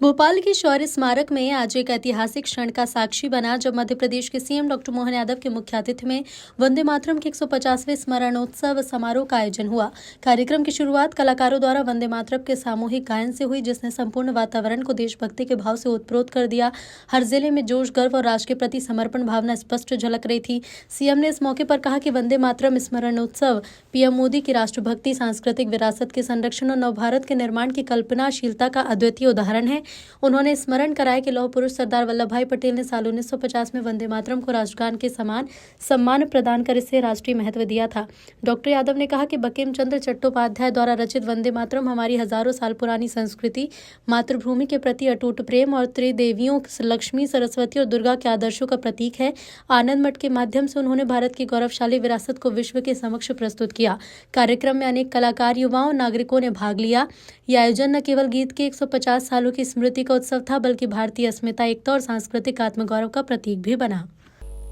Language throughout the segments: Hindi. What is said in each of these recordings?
भोपाल के शौर्य स्मारक में आज एक ऐतिहासिक क्षण का साक्षी बना जब मध्य प्रदेश के सीएम डॉक्टर मोहन यादव के मुख्य आतिथ्य में वंदे मातरम के 150वें स्मरणोत्सव समारोह का आयोजन हुआ। कार्यक्रम की शुरुआत कलाकारों द्वारा वंदे मातरम के सामूहिक गायन से हुई, जिसने संपूर्ण वातावरण को देशभक्ति के भाव से ओतप्रोत कर दिया। हर जिले में जोश, गर्व और राष्ट्र के प्रति समर्पण भावना स्पष्ट झलक रही थी। सीएम ने इस मौके पर कहा कि वंदे मातरम स्मरणोत्सव पीएम मोदी की राष्ट्रभक्ति, सांस्कृतिक विरासत के संरक्षण और नवभारत के निर्माण की कल्पनाशीलता का अद्वितीय उदाहरण है। उन्होंने स्मरण कराया कि लौह पुरुष सरदार वल्लभ भाई पटेल ने साल 1950 में वंदे मातरम को राष्ट्रगान के समान सम्मान प्रदान कर इसे राष्ट्रीय महत्व दिया था। डॉक्टर यादव ने कहा कि बंकिम चंद्र चट्टोपाध्याय द्वारा रचित वंदे मातरम हमारी हजारों साल पुरानी संस्कृति, मातृभूमि के प्रति अटूट प्रेम और त्रिदेवियों लक्ष्मी, सरस्वती और दुर्गा के आदर्शों का प्रतीक है। आनंद मठ के माध्यम से उन्होंने भारत की गौरवशाली विरासत को विश्व के समक्ष प्रस्तुत किया। कार्यक्रम में अनेक कलाकार, युवाओं, नागरिकों ने भाग लिया। यह आयोजन न केवल गीत के 150 सालों की स्मृति का उत्सव था, बल्कि भारतीय अस्मिता, एकता और सांस्कृतिक आत्मगौरव का प्रतीक भी बना।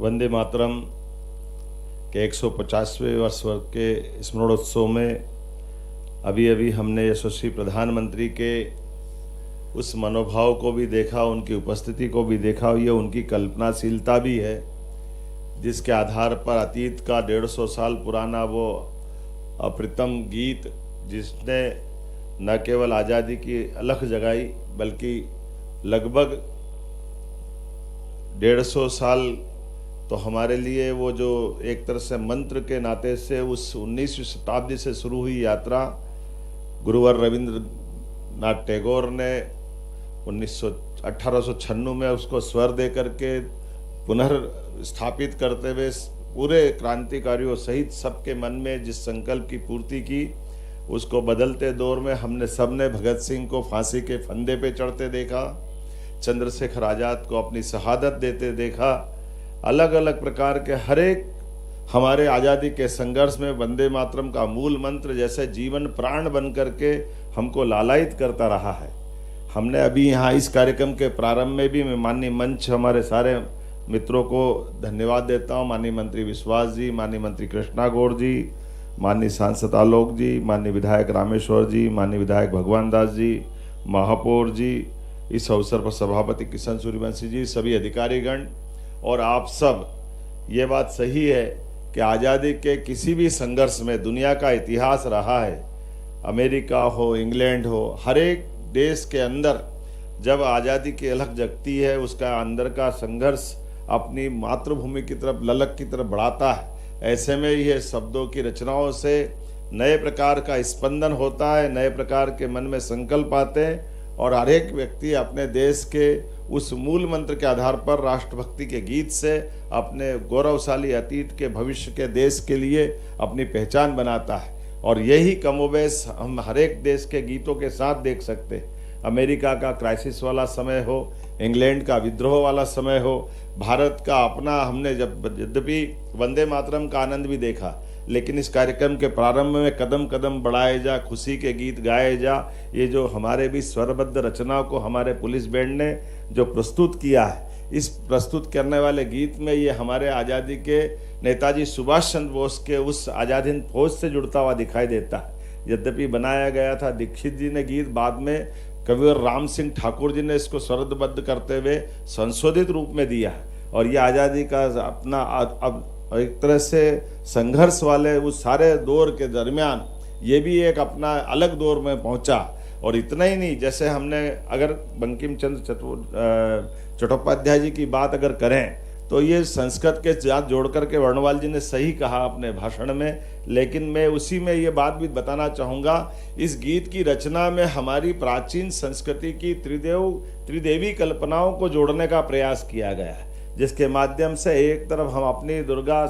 वंदे मातरम के 150वें वर्ष के स्मरणोत्सव में अभी हमने यशस्वी प्रधानमंत्री के उस मनोभाव को भी देखा, उनकी उपस्थिति को भी देखा। ये उनकी कल्पनाशीलता भी है, जिसके आधार पर अतीत का 150 साल पुराना वो अप्रतिम गीत, जिसने न केवल आज़ादी की अलख जगाई, बल्कि लगभग 150 साल तो हमारे लिए वो जो एक तरह से मंत्र के नाते से उस 19वीं शताब्दी से शुरू हुई यात्रा, गुरुवर रविंद्रनाथ टैगोर ने 1896 में उसको स्वर दे करके पुनर्स्थापित करते हुए पूरे क्रांतिकारियों सहित सबके मन में जिस संकल्प की पूर्ति की, उसको बदलते दौर में हमने सबने भगत सिंह को फांसी के फंदे पे चढ़ते देखा, चंद्रशेखर आज़ाद को अपनी शहादत देते देखा। अलग अलग प्रकार के हर एक हमारे आज़ादी के संघर्ष में वंदे मातरम का मूल मंत्र जैसे जीवन प्राण बन करके हमको लालायित करता रहा है। हमने अभी यहाँ इस कार्यक्रम के प्रारंभ में भी मैं माननीय मंच हमारे सारे मित्रों को धन्यवाद देता हूँ। माननीय मंत्री विश्वास जी, माननीय मंत्री कृष्णा गौड़ जी, माननीय सांसद आलोक जी, माननीय विधायक रामेश्वर जी, माननीय विधायक भगवान दास जी, महापौर जी, इस अवसर पर सभापति किशन सूर्यवंशी जी, सभी अधिकारीगण और आप सब। ये बात सही है कि आज़ादी के किसी भी संघर्ष में दुनिया का इतिहास रहा है, अमेरिका हो, इंग्लैंड हो, हर एक देश के अंदर जब आज़ादी की अलख जगती है, उसका अंदर का संघर्ष अपनी मातृभूमि की तरफ, ललक की तरफ बढ़ाता है। ऐसे में यह शब्दों की रचनाओं से नए प्रकार का स्पंदन होता है, नए प्रकार के मन में संकल्प आते हैं और हर एक व्यक्ति अपने देश के उस मूल मंत्र के आधार पर राष्ट्रभक्ति के गीत से अपने गौरवशाली अतीत के, भविष्य के देश के लिए अपनी पहचान बनाता है। और यही कमोबेश हम हर एक देश के गीतों के साथ देख सकते हैं। अमेरिका का क्राइसिस वाला समय हो, इंग्लैंड का विद्रोह वाला समय हो, भारत का अपना, हमने जब यद्यपि वंदे मातरम का आनंद भी देखा, लेकिन इस कार्यक्रम के प्रारंभ में कदम कदम बढ़ाए जा, खुशी के गीत गाए जा, ये जो हमारे भी स्वरबद्ध रचना को हमारे पुलिस बैंड ने जो प्रस्तुत किया है, इस प्रस्तुत करने वाले गीत में ये हमारे आज़ादी के नेताजी सुभाष चंद्र बोस के उस आज़ाद हिंद फौज से जुड़ता हुआ दिखाई देता है। यद्यपि बनाया गया था दीक्षित जी ने गीत, बाद में कविवर राम सिंह ठाकुर जी ने इसको स्वरबद्ध करते हुए संशोधित रूप में दिया है। और ये आज़ादी का अपना अब एक तरह से संघर्ष वाले उस सारे दौर के दरमियान ये भी एक अपना अलग दौर में पहुंचा। और इतना ही नहीं, जैसे हमने अगर बंकिम चंद्र चट्टोपाध्याय जी की बात अगर करें तो ये संस्कृत के साथ जोड़ करके वर्णवाल जी ने सही कहा अपने भाषण में, लेकिन मैं उसी में ये बात भी बताना चाहूँगा, इस गीत की रचना में हमारी प्राचीन संस्कृति की त्रिदेवी कल्पनाओं को जोड़ने का प्रयास किया गया है, जिसके माध्यम से एक तरफ हम अपनी दुर्गा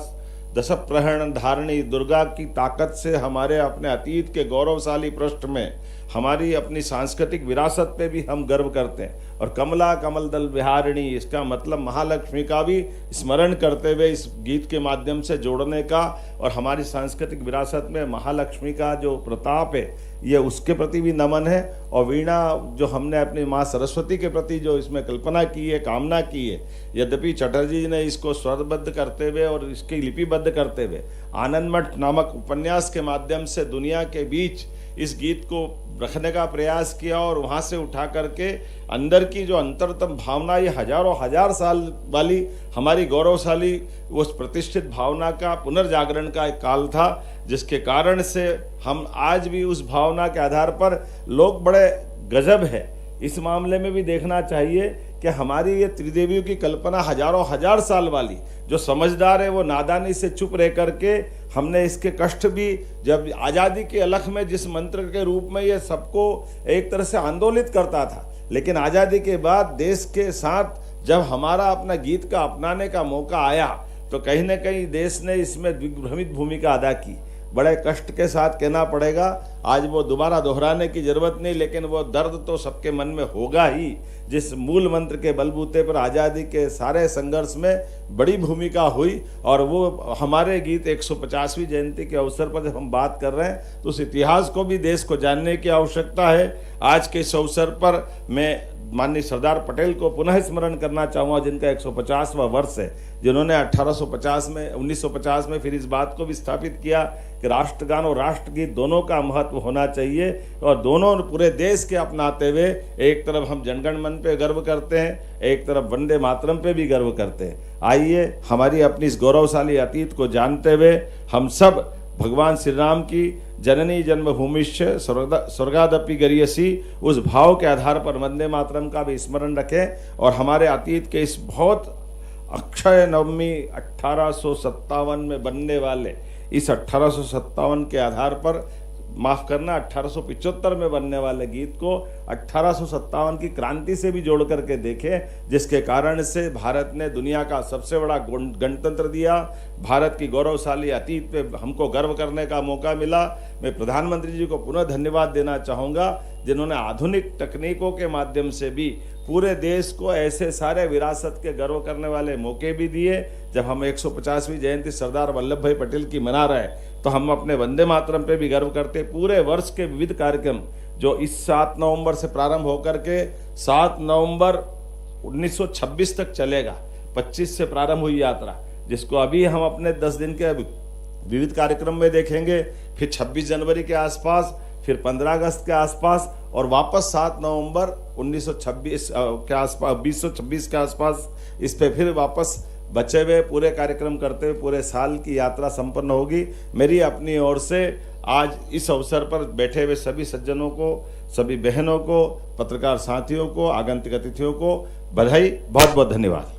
दशप्रहरण धारणी दुर्गा की ताकत से हमारे अपने अतीत के गौरवशाली पृष्ठ में हमारी अपनी सांस्कृतिक विरासत पे भी हम गर्व करते हैं। और कमला कमल दल विहारिणी, इसका मतलब महालक्ष्मी का भी स्मरण करते हुए इस गीत के माध्यम से जोड़ने का, और हमारी सांस्कृतिक विरासत में महालक्ष्मी का जो प्रताप है, ये उसके प्रति भी नमन है। और वीणा जो हमने अपनी माँ सरस्वती के प्रति जो इसमें कल्पना की है, कामना की है, यद्यपि चटर्जी ने इसको स्वरबद्ध करते हुए और इसकी लिपिबद्ध करते हुए आनंद मठ नामक उपन्यास के माध्यम से दुनिया के बीच इस गीत को रखने का प्रयास किया और वहाँ से उठा करके अंदर की जो अंतरतम भावना, ये हजारों हजार साल वाली हमारी गौरवशाली उस प्रतिष्ठित भावना का पुनर्जागरण का एक काल था, जिसके कारण से हम आज भी उस भावना के आधार पर लोग बड़े गजब है। इस मामले में भी देखना चाहिए कि हमारी ये त्रिदेवियों की कल्पना हजारों हजार साल वाली, जो समझदार है वो नादानी से चुप रह करके हमने इसके कष्ट भी, जब आज़ादी के अलख में जिस मंत्र के रूप में ये सबको एक तरह से आंदोलित करता था, लेकिन आज़ादी के बाद देश के साथ जब हमारा अपना गीत का अपनाने का मौका आया तो कहीं ना कहीं देश ने इसमें दिग्भ्रमित भूमिका अदा की। बड़े कष्ट के साथ कहना पड़ेगा, आज वो दोबारा दोहराने की जरूरत नहीं, लेकिन वो दर्द तो सबके मन में होगा ही, जिस मूल मंत्र के बलबूते पर आज़ादी के सारे संघर्ष में बड़ी भूमिका हुई। और वो हमारे गीत 150वीं जयंती के अवसर पर जब हम बात कर रहे हैं तो उस इतिहास को भी देश को जानने की आवश्यकता है। आज के इस अवसर पर मैं माननीय सरदार पटेल को पुनः स्मरण करना चाहूँगा, जिनका 150वां वर्ष है, जिन्होंने 1950 में फिर इस बात को भी स्थापित किया कि राष्ट्रगान और राष्ट्रगीत दोनों का महत्व होना चाहिए, और दोनों पूरे देश के अपनाते हुए एक तरफ हम जनगण मन पे गर्व करते हैं, एक तरफ वंदे मातरम पे भी गर्व करते हैं। आइए हमारी अपनी इस गौरवशाली अतीत को जानते हुए हम सब भगवान श्री राम की जननी जन्मभूमिश्च स्वर्गादपि गरीयसी उस भाव के आधार पर वंदे मातरम का भी स्मरण रखें, और हमारे अतीत के इस बहुत अक्षय नवमी 1857 में बनने वाले इस 1857 के आधार पर, माफ करना 1875 में बनने वाले गीत को 1857 की क्रांति से भी जोड़ करके देखें, जिसके कारण से भारत ने दुनिया का सबसे बड़ा गणतंत्र दिया, भारत की गौरवशाली अतीत पे हमको गर्व करने का मौका मिला। मैं प्रधानमंत्री जी को पुनः धन्यवाद देना चाहूँगा, जिन्होंने आधुनिक तकनीकों के माध्यम से भी पूरे देश को ऐसे सारे विरासत के गर्व करने वाले मौके भी दिए। जब हम 150वीं जयंती सरदार वल्लभ भाई पटेल की मना रहे हैं तो हम अपने वंदे मातरम पे भी गर्व करते। पूरे वर्ष के विविध कार्यक्रम जो इस 7 नवंबर से प्रारंभ होकर के 7 नवंबर 1926 तक चलेगा, 25 से प्रारंभ हुई यात्रा, जिसको अभी हम अपने 10 दिन के विविध कार्यक्रम में देखेंगे, फिर 26 जनवरी के आसपास, फिर 15 अगस्त के आसपास, और वापस 7 नवंबर 1926 के आसपास 2026 के आसपास इस पे फिर वापस बचे हुए पूरे कार्यक्रम करते हुए पूरे साल की यात्रा संपन्न होगी। मेरी अपनी ओर से आज इस अवसर पर बैठे हुए सभी सज्जनों को, सभी बहनों को, पत्रकार साथियों को, आगंतुक अतिथियों को बधाई, बहुत बहुत धन्यवाद।